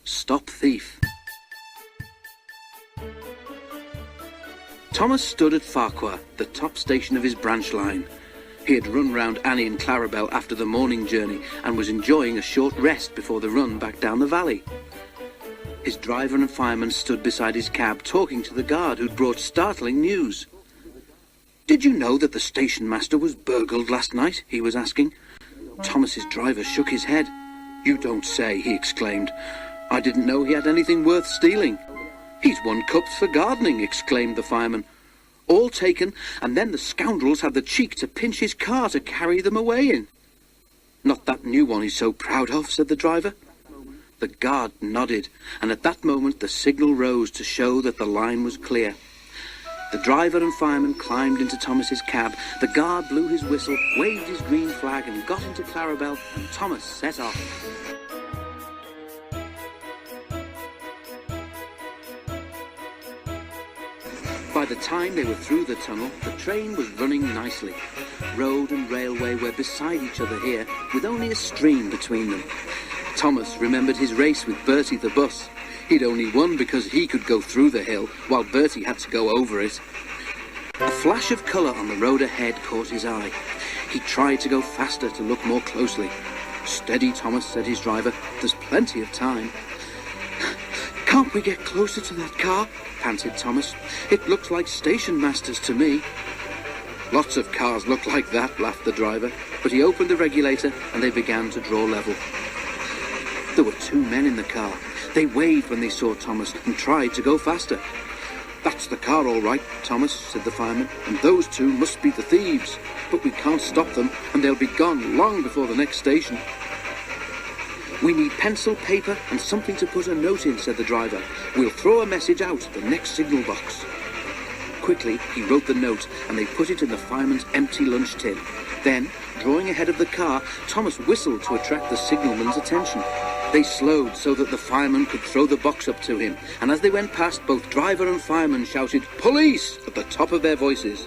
Stop Thief. Thomas stood at Farquhar, the top station of his branch line. He had run round Annie and Clarabel after the morning journey and was enjoying a short rest before the run back down the valley. His driver and fireman stood beside his cab talking to the guard who'd brought startling news. "Did you know that the station master was burgled last night?" he was asking. Thomas's driver shook his head. "You don't say," he exclaimed. "I didn't know he had anything worth stealing." "He's won cups for gardening," exclaimed the fireman. "All taken, and then the scoundrels had the cheek to pinch his car to carry them away in." "Not that new one he's so proud of," said the driver. The guard nodded, and at that moment the signal rose to show that the line was clear. The driver and fireman climbed into Thomas's cab, the guard blew his whistle, waved his green flag and got into Clarabel, and Thomas set off. By the time they were through the tunnel, the train was running nicely. Road and railway were beside each other here, with only a stream between them. Thomas remembered his race with Bertie the bus. He'd only won because he could go through the hill, while Bertie had to go over it. A flash of colour on the road ahead caught his eye. He tried to go faster to look more closely. "Steady, Thomas," said his driver. "There's plenty of time." "Can't we get closer to that car?" panted Thomas. "It looks like station masters to me." "Lots of cars look like that," laughed the driver. But he opened the regulator and they began to draw level. There were two men in the car. They waved when they saw Thomas and tried to go faster. "That's the car all right, Thomas," said the fireman, "and those two must be the thieves. But we can't stop them, and they'll be gone long before the next station." "We need pencil, paper, and something to put a note in," said the driver. "We'll throw a message out at the next signal box." Quickly, he wrote the note, and they put it in the fireman's empty lunch tin. Then, drawing ahead of the car, Thomas whistled to attract the signalman's attention. They slowed so that the fireman could throw the box up to him, and as they went past, both driver and fireman shouted "Police!" at the top of their voices.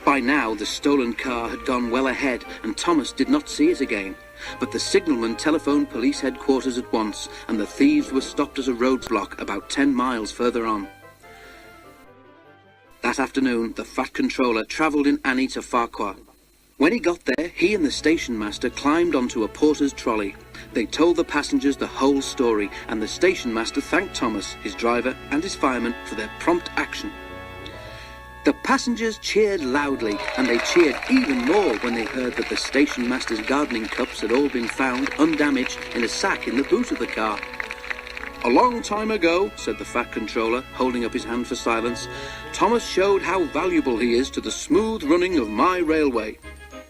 By now, the stolen car had gone well ahead, and Thomas did not see it again. But the signalman telephoned police headquarters at once, and the thieves were stopped at a roadblock about 10 miles further on. That afternoon, the Fat Controller travelled in Annie to Farquhar. When he got there, he and the station master climbed onto a porter's trolley. They told the passengers the whole story, and the station master thanked Thomas, his driver, and his fireman for their prompt action. The passengers cheered loudly, and they cheered even more when they heard that the station master's gardening cups had all been found undamaged in a sack in the boot of the car. "A long time ago," said the Fat Controller, holding up his hand for silence, "Thomas showed how valuable he is to the smooth running of my railway.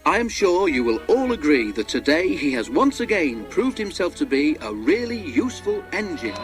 I am sure you will all agree that today he has once again proved himself to be a really useful engine."